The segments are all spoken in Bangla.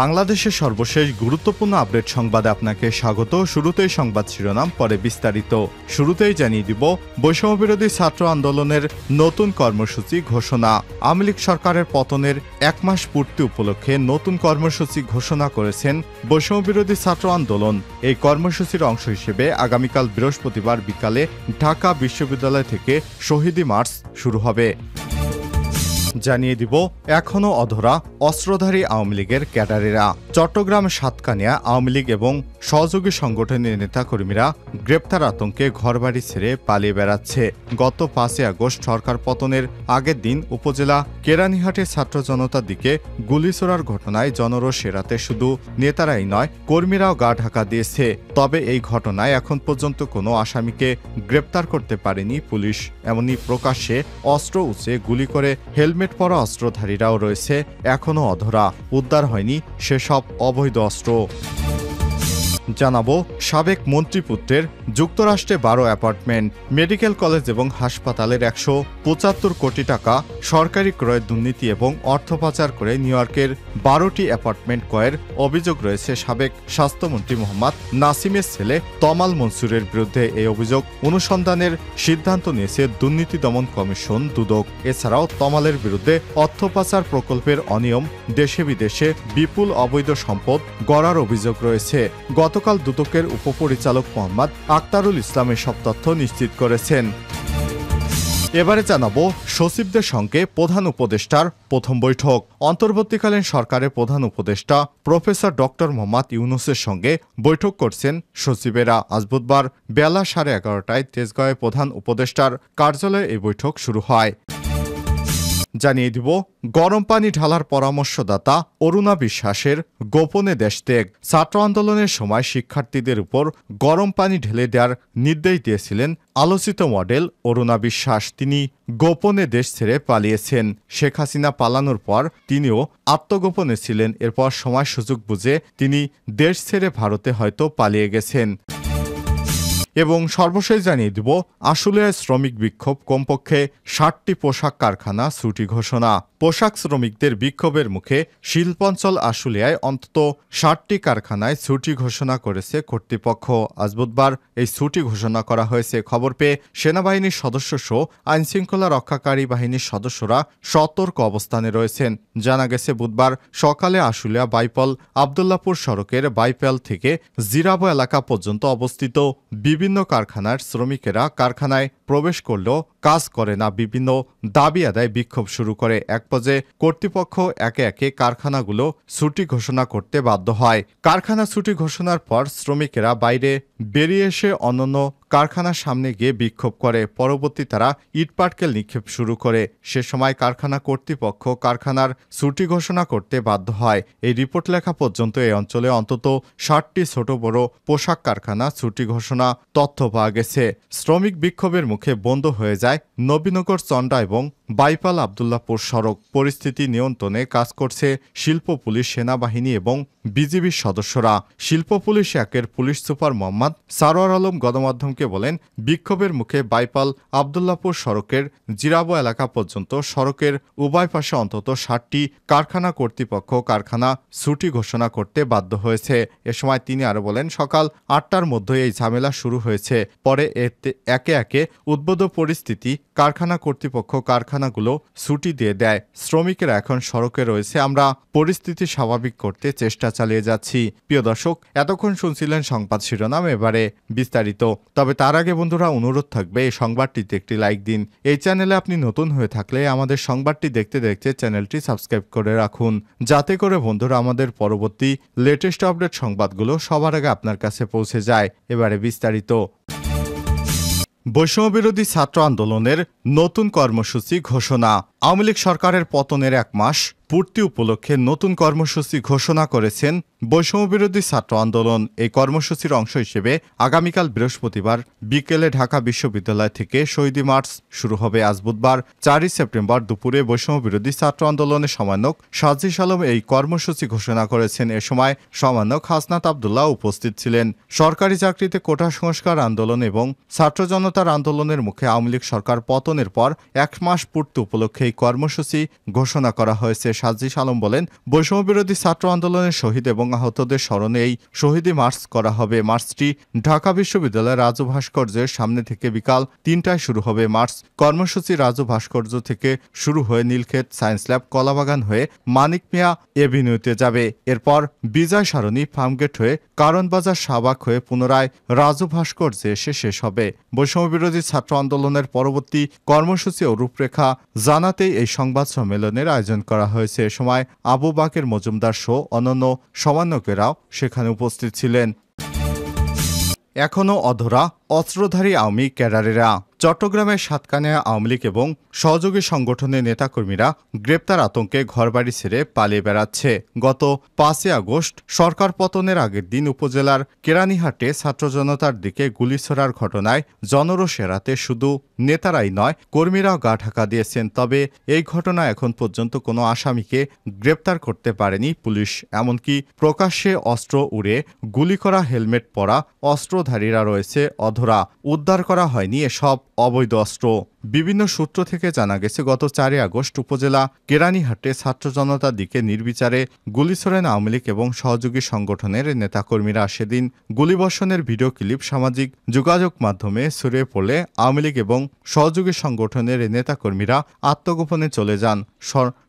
বাংলাদেশের সর্বশেষ গুরুত্বপূর্ণ আপডেট সংবাদে আপনাকে স্বাগত। শুরুতেই সংবাদ শিরোনাম, পরে বিস্তারিত। শুরুতেই জানিয়ে দিব বৈষম্যবিরোধী ছাত্র আন্দোলনের নতুন কর্মসূচি ঘোষণা। আওয়ামী লীগ সরকারের পতনের 1 মাস পূর্তি উপলক্ষে নতুন কর্মসূচি ঘোষণা করেছেন বৈষম্যবিরোধী ছাত্র আন্দোলন। এই কর্মসূচির অংশ হিসেবে আগামীকাল বৃহস্পতিবার বিকালে ঢাকা বিশ্ববিদ্যালয় থেকে শহীদি মার্চ শুরু হবে। জানিয়ে দিব এখনও অধরা অস্ত্রধারী আওয়ামী লীগের ক্যাডারেরা। চট্টগ্রাম সাতকানিয়া আওয়ামী লীগ এবং সহযোগী সংগঠনের নেতাকর্মীরা গ্রেপ্তার আতঙ্কে ঘরবাড়ি ছেড়ে পালিয়ে বেড়াচ্ছে। গত 5 আগস্ট সরকার পতনের আগের দিন উপজেলা কেরানীহাটে ছাত্র জনতার দিকে গুলি ছোড়ার ঘটনায় জনরোষ এড়াতে শুধু নেতারাই নয়, কর্মীরাও গা ঢাকা দিয়েছে। তবে এই ঘটনায় এখন পর্যন্ত কোনো আসামিকে গ্রেপ্তার করতে পারেনি পুলিশ। এমনই প্রকাশ্যে অস্ত্র উঁচে গুলি করে হেলমেট পরা অস্ত্রধারীরাও রয়েছে এখনও অধরা। উদ্ধার হয়নি সেসব অবৈধ অস্ত্র। জানাবো সাবেক মন্ত্রীপুত্রের যুক্তরাষ্ট্রে 12 অ্যাপার্টমেন্ট, মেডিকেল কলেজ এবং হাসপাতালের 175 কোটি টাকা সরকারি ক্রয়ের দুর্নীতি এবং অর্থ পাচার করে নিউ ইয়র্কের 12টি অ্যাপার্টমেন্ট ক্রয়ের অভিযোগ রয়েছে সাবেক স্বাস্থ্যমন্ত্রী মোহাম্মদ নাসিমের ছেলে তমাল মনসুরের বিরুদ্ধে। এই অভিযোগ অনুসন্ধানের সিদ্ধান্ত নিয়েছে দুর্নীতি দমন কমিশন দুদক। এছাড়াও তমালের বিরুদ্ধে অর্থ পাচার প্রকল্পের অনিয়ম, দেশে বিদেশে বিপুল অবৈধ সম্পদ গড়ার অভিযোগ রয়েছে। গতকাল দুদকের উপপরিচালক মোহাম্মদ আক্তারুল ইসলাম এসব তথ্য নিশ্চিত করেছেন। এবারে জানাবো সচিবদের সঙ্গে প্রধান উপদেষ্টার প্রথম বৈঠক। অন্তর্বর্তীকালীন সরকারের প্রধান উপদেষ্টা প্রফেসর ডক্টর মোহাম্মদ ইউনূসের সঙ্গে বৈঠক করছেন সচিবেরা। আজ বুধবার বেলা 11:30টায় তেজগাঁওয়ে প্রধান উপদেষ্টার কার্যালয়ে এই বৈঠক শুরু হয়। জানিয়ে দিব গরম পানি ঢালার পরামর্শদাতা অরুণা বিশ্বাসের গোপনে দেশত্যাগ। ছাত্র আন্দোলনের সময় শিক্ষার্থীদের উপর গরম পানি ঢেলে দেওয়ার নির্দেশ দিয়েছিলেন আলোচিত মডেল অরুণা বিশ্বাস। তিনি গোপনে দেশ ছেড়ে পালিয়েছেন। শেখ হাসিনা পালানোর পর তিনিও আত্মগোপনে ছিলেন। এরপর সময় সুযোগ বুঝে তিনি দেশ ছেড়ে ভারতে হয়তো পালিয়ে গেছেন। এবং সর্বশেষ জানিয়ে দিব আশুলিয়ায় শ্রমিক বিক্ষোভ, কমপক্ষে 60টি পোশাক কারখানা ছুটি ঘোষণা। পোশাক শ্রমিকদের বিক্ষোভের মুখে শিল্পাঞ্চল আশুলিয়ায় অন্তত 60টি কারখানায় ছুটি ঘোষণা করেছে কর্তৃপক্ষ। আজ বুধবার এই ছুটি ঘোষণা করা হয়েছে। খবর পেয়ে সেনাবাহিনীর সদস্য সহ আইনশৃঙ্খলা রক্ষাকারী বাহিনীর সদস্যরা সতর্ক অবস্থানে রয়েছেন। জানা গেছে বুধবার সকালে আশুলিয়া বাইপল আবদুল্লাপুর সড়কের বাইপাল থেকে জিরাবো এলাকা পর্যন্ত অবস্থিত বিভিন্ন কারখানার শ্রমিকেরা কারখানায় প্রবেশ করলেও কাজ করে না, বিভিন্ন দাবি আদায় বিক্ষোভ শুরু করে। এক পর্যায়ে কর্তৃপক্ষ একে একে কারখানাগুলো ছুটি ঘোষণা করতে বাধ্য হয়। কারখানা ছুটি ঘোষণার পর শ্রমিকেরা বাইরে বেরিয়ে এসে অন্যান্য কারখানার সামনে গিয়ে বিক্ষোভ করে। পরবর্তী তারা ইটপাটকেল নিক্ষেপ শুরু করে। সে সময় কারখানা কর্তৃপক্ষ কারখানার ছুটি ঘোষণা করতে বাধ্য হয়। এই রিপোর্ট লেখা পর্যন্ত এই অঞ্চলে অন্তত 60টি ছোট বড় পোশাক কারখানা ছুটি ঘোষণা তথ্য পাওয়া গেছে। শ্রমিক বিক্ষোভের মুখে বন্ধ হয়ে যায় নবীনগর চন্ডা এবং বাইপাল আবদুল্লাপুর সড়ক। পরিস্থিতি নিয়ন্ত্রণে কাজ করছে শিল্প পুলিশ, সেনাবাহিনী এবং বিজিবির সদস্যরা। শিল্প পুলিশ 1-এর পুলিশ সুপার মোহাম্মদ সারোয়ার আলম গণমাধ্যমকে বলেন, বিক্ষোভের মুখে বাইপাল আবদুল্লাপুর সড়কের জিরাবো এলাকা পর্যন্ত সড়কের উভয় পাশে অন্তত 60টি কারখানা কর্তৃপক্ষ কারখানা ছুটি ঘোষণা করতে বাধ্য হয়েছে। এ সময় তিনি আরো বলেন, সকাল 8টার মধ্যে এই ঝামেলা শুরু হয়েছে। পরে একে একে উদ্ভূত পরিস্থিতি কারখানা কর্তৃপক্ষ কারখানাগুলো ছুটি দিয়ে দেয়। শ্রমিকেরা এখন সড়কে রয়েছে। আমরা পরিস্থিতি স্বাভাবিক করতে চেষ্টা চালিয়ে যাচ্ছি। প্রিয় দর্শক, এতক্ষণ শুনছিলেন সংবাদ শিরোনাম, এবারে বিস্তারিত। তবে তার আগে বন্ধুরা অনুরোধ থাকবে এই সংবাদটিতে একটি লাইক দিন। এই চ্যানেলে আপনি নতুন হয়ে থাকলে আমাদের সংবাদটি দেখতে দেখতে চ্যানেলটি সাবস্ক্রাইব করে রাখুন, যাতে করে বন্ধুরা আমাদের পরবর্তী লেটেস্ট আপডেট সংবাদগুলো সবার আগে আপনার কাছে পৌঁছে যায়। এবারে বিস্তারিত। বৈষম্যবিরোধী ছাত্র আন্দোলনের নতুন কর্মসূচি ঘোষণা। আওয়ামী লীগ সরকারের পতনের 1 মাস পূর্তি উপলক্ষে নতুন কর্মসূচি ঘোষণা করেছেন বৈষম্যবিরোধী ছাত্র আন্দোলন এই কর্মসূচির অংশ হিসেবে আগামীকাল বৃহস্পতিবার বিকেলে ঢাকা বিশ্ববিদ্যালয় থেকে শহীদ মার্চ শুরু হবে। আজ বুধবার 4 সেপ্টেম্বর দুপুরে বৈষম্যবিরোধী ছাত্র আন্দোলনের সমন্বয়ক সাজিস আলম এই কর্মসূচি ঘোষণা করেছেন। এ সময় সমন্বয়ক হাসনাত আব্দুল্লাহ উপস্থিত ছিলেন। সরকারি চাকরিতে কোটা সংস্কার আন্দোলন এবং ছাত্র জনতার আন্দোলনের মুখে আওয়ামী লীগ সরকার পতনের পর 1 মাস পূর্তি উপলক্ষে এই কর্মসূচি ঘোষণা করা হয়েছে। সাজিস আলম বলেন, বৈষম্যবিরোধী ছাত্র আন্দোলনের শহীদ এবং আহতদের স্মরণে এই শহীদ মার্চ করা হবে। মার্চটি ঢাকা বিশ্ববিদ্যালয়ের রাজু ভাস্কর্যের সামনে থেকে বিকাল 3টায় শুরু হবে। মার্চ কর্মসূচি রাজু ভাস্কর্য থেকে শুরু হয়ে নীলক্ষেত সায়েন্স ল্যাব কলাবাগান হয়ে মানিক মিয়া এভিনিউতে যাবে। এরপর বিজয় সারণী ফার্মগেট হয়ে কারণবাজার শাহবাগ হয়ে পুনরায় রাজু ভাস্কর্যে এসে শেষ হবে। বৈষম্যবিরোধী ছাত্র আন্দোলনের পরবর্তী কর্মসূচি ও রূপরেখা জানাতেই এই সংবাদ সম্মেলনের আয়োজন করা হয়েছে। এ সময় আবু বাকের মজুমদার সহ অন্যান্য সমন্বয়কেরাও সেখানে উপস্থিত ছিলেন। এখনও অধরা অস্ত্রধারী আওয়ামী ক্যাডারেরা। চট্টগ্রামের সাতকানিয়া আওয়ামী লীগ এবং সহযোগী সংগঠনের নেতাকর্মীরা গ্রেপ্তার আতঙ্কে ঘরবাড়ি ছেড়ে পালিয়ে বেড়াচ্ছে। গত 5 আগস্ট সরকার পতনের আগের দিন উপজেলার কেরানীহাটে ছাত্র জনতার দিকে গুলি ছোড়ার ঘটনায় জনরোষ এড়াতে শুধু নেতারাই নয়, কর্মীরাও গা ঢাকা দিয়েছেন। তবে এই ঘটনায় এখন পর্যন্ত কোনো আসামিকে গ্রেপ্তার করতে পারেনি পুলিশ। এমনকি প্রকাশ্যে অস্ত্র উড়ে গুলি করা হেলমেট পরা অস্ত্রধারীরা রয়েছে অধরা। উদ্ধার করা হয়নি এসব অবৈধ অস্ত্র। বিভিন্ন সূত্র থেকে জানা গেছে, গত 4 আগস্ট উপজেলা কেরানীহাটে ছাত্র জনতার দিকে নির্বিচারে গুলি ছোড়েন আওয়ামী লীগ এবং সহযোগী সংগঠনের নেতাকর্মীরা। সেদিন গুলিবর্ষণের ভিডিও ক্লিপ সামাজিক যোগাযোগ মাধ্যমে ছড়িয়ে পড়লে আওয়ামী লীগ এবং সহযোগী সংগঠনের নেতাকর্মীরা আত্মগোপনে চলে যান।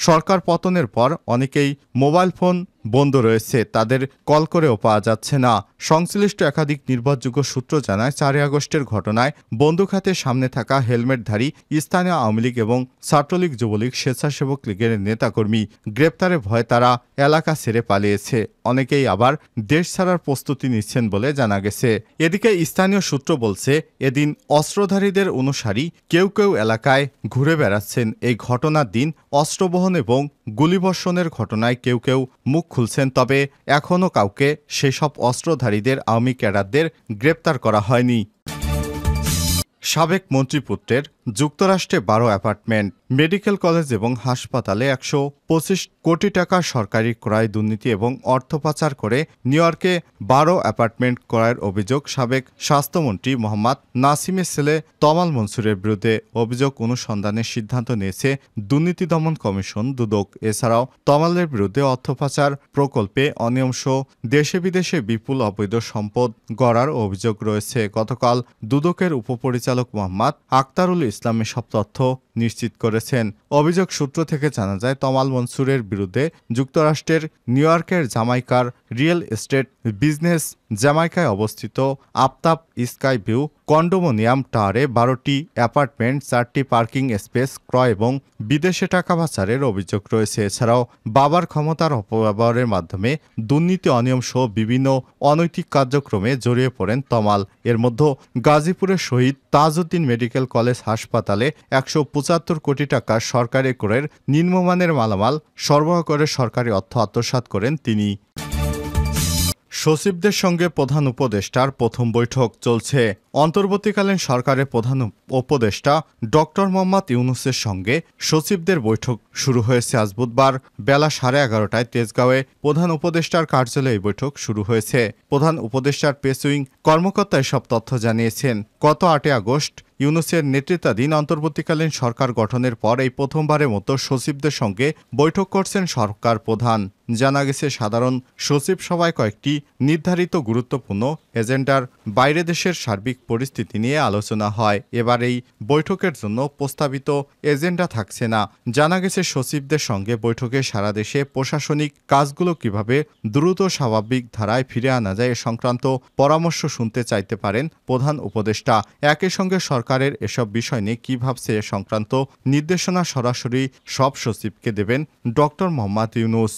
সরকার পতনের পর অনেকেই মোবাইল ফোন বন্ধ রয়েছে, তাদের কল করেও পাওয়া যাচ্ছে না। সংশ্লিষ্ট একাধিক নির্ভরযোগ্য সূত্র জানায়, 4 আগস্টের ঘটনায় বন্দুক হাতে সামনে থাকা হেলমেটধারী স্থানীয় আওয়ামী লীগ এবং ছাত্রলীগ, যুবলীগ, স্বেচ্ছাসেবক লীগের নেতাকর্মী গ্রেপ্তারে ভয়ে তারা এলাকা ছেড়ে পালিয়েছে। অনেকেই আবার দেশ ছাড়ার প্রস্তুতি নিচ্ছেন বলে জানা গেছে। এদিকে স্থানীয় সূত্র বলছে, এদিন অস্ত্রধারীদের অনুসারী কেউ কেউ এলাকায় ঘুরে বেড়াচ্ছেন। এই ঘটনার দিন অস্ত্রবহন এবং গুলিবর্ষণের ঘটনায় কেউ কেউ মুখ খুলছেন, তবে এখনও কাউকে সেসব অস্ত্রধারীদের আওয়ামী ক্যাডারদের গ্রেপ্তার করা হয়নি। সাবেক মন্ত্রীপুত্রের যুক্তরাষ্ট্রে 12 অ্যাপার্টমেন্ট, মেডিকেল কলেজ এবং হাসপাতালে 125 কোটি টাকা সরকারি ক্রয় দুর্নীতি এবং অর্থ পাচার করে নিউ ইয়র্কে 12 অ্যাপার্টমেন্ট ক্রয়ের অভিযোগ সাবেক স্বাস্থ্যমন্ত্রী মোহাম্মদ নাসিমের ছেলে তমাল মনসুরের বিরুদ্ধে। অভিযোগ অনুসন্ধানের সিদ্ধান্ত নিয়েছে দুর্নীতি দমন কমিশন দুদক। এছাড়াও তমালের বিরুদ্ধে অর্থ পাচার, প্রকল্পে অনিয়ম সহ দেশে বিদেশে বিপুল অবৈধ সম্পদ গড়ার অভিযোগ রয়েছে। গতকাল দুদকের উপপরিচালক মোহাম্মদ আক্তারুল ইসলাম এসব তথ্য নিশ্চিত করেছেন। অভিযোগ সূত্র থেকে জানা যায়, তমাল মনসুরের বিরুদ্ধে যুক্তরাষ্ট্রের নিউ ইয়র্কের জামাইকার রিয়েল এস্টেট বিজনেস জামাইকায় অবস্থিত আফতাব স্কাই ভিউ কন্ডোমিনিয়াম টাওয়ারে 12টি অ্যাপার্টমেন্ট, 4টি পার্কিং স্পেস ক্রয় এবং বিদেশে টাকা পাচারের অভিযোগ রয়েছে। এছাড়াও বাবার ক্ষমতার অপব্যবহারের মাধ্যমে দুর্নীতি, অনিয়ম সহ বিভিন্ন অনৈতিক কার্যক্রমে জড়িয়ে পড়েন তমাল। এর মধ্যে গাজীপুরের শহীদ তাজউদ্দিন মেডিকেল কলেজ হাসপাতালে 175 কোটি টাকার সরকারি ক্রয়ের নিম্নমানের মালামাল সরবরাহ করে সরকারি অর্থ আত্মসাৎ করেন তিনি। সচিবদের সঙ্গে প্রধান উপদেষ্টার প্রথম বৈঠক চলছে। অন্তর্বর্তীকালীন সরকারের প্রধান উপদেষ্টা ডক্টর মোহাম্মদ ইউনূসের সঙ্গে সচিবদের বৈঠক শুরু হয়েছে। আজ বুধবার বেলা 11:30টায় তেজগাঁওয়ে প্রধান উপদেষ্টার কার্যালয়ে এই বৈঠক শুরু হয়েছে। প্রধান উপদেষ্টার প্রেস উইং কর্মকর্তা এসব তথ্য জানিয়েছেন। গত 8 আগস্ট ইউনূসের নেতৃত্বাধীন অন্তর্বর্তীকালীন সরকার গঠনের পর এই প্রথমবারের মতো সচিবদের সঙ্গে বৈঠক করছেন সরকার প্রধান। জানা গেছে, সাধারণ সচিব সভায় কয়েকটি নির্ধারিত গুরুত্বপূর্ণ এজেন্ডার বাইরে দেশের সার্বিক পরিস্থিতি নিয়ে আলোচনা হয়। এবার এই বৈঠকের জন্য প্রস্তাবিত এজেন্ডা থাকছে না। জানা গেছে, সচিবদের সঙ্গে বৈঠকে সারা দেশে প্রশাসনিক কাজগুলো কিভাবে দ্রুত স্বাভাবিক ধারায় ফিরে আনা যায় এ সংক্রান্ত পরামর্শ শুনতে চাইতে পারেন প্রধান উপদেষ্টা। একই সঙ্গে সরকারের এসব বিষয় নিয়ে কী ভাবছে এ সংক্রান্ত নির্দেশনা সরাসরি সব সচিবকে দেবেন ডক্টর মোহাম্মদ ইউনূস।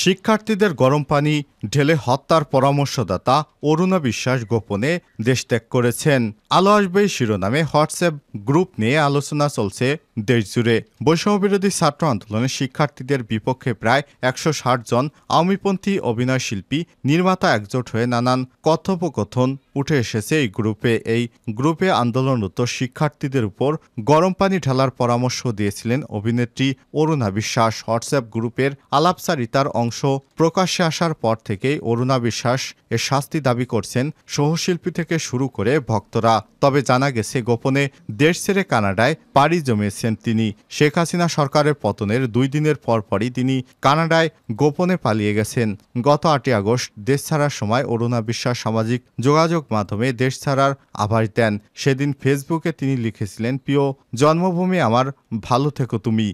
শিক্ষার্থীদের গরম পানি ঢেলে হত্যার পরামর্শদাতা অরুণা বিশ্বাস গোপনে দেশত্যাগ করেছেন। আলো আসবে শিরোনামে হোয়াটসঅ্যাপ গ্রুপ নিয়ে আলোচনা চলছে দেশজুড়ে। বৈষম্যবিরোধী ছাত্র আন্দোলনে শিক্ষার্থীদের বিপক্ষে প্রায় ১৬০ জন আওয়ামীপন্থী অভিনয় শিল্পী নির্মাতা একজোট হয়ে নানান কথোপকথন উঠে এসেছে এই গ্রুপে আন্দোলনরত শিক্ষার্থীদের উপর গরম পানি ঢালার পরামর্শ দিয়েছিলেন অভিনেত্রী অরুণা বিশ্বাস। হোয়াটসঅ্যাপ গ্রুপের আলাপচারিতার অংশ প্রকাশ্যে আসার পর থেকেই অরুণা বিশ্বাস এর শাস্তি দাবি করছেন সহশিল্পী থেকে শুরু করে ভক্তরা। তবে জানা গেছে গোপনে দেশ ছেড়ে কানাডায় পাড়ি জমিয়েছেন তিনি। শেখ হাসিনা সরকারের পতনের 2 দিনের পরপরই তিনি কানাডায় গোপনে পালিয়ে গেছেন। গত 8ই আগস্ট দেশ ছাড়ার সময় অরুণা বিশ্বাস সামাজিক যোগাযোগ মাধ্যমে দেশ ছাড়ার আভাস দেন। সেদিন ফেসবুকে তিনি লিখেছিলেন, প্রিয় জন্মভূমি আমার, ভালো থেকো তুমি।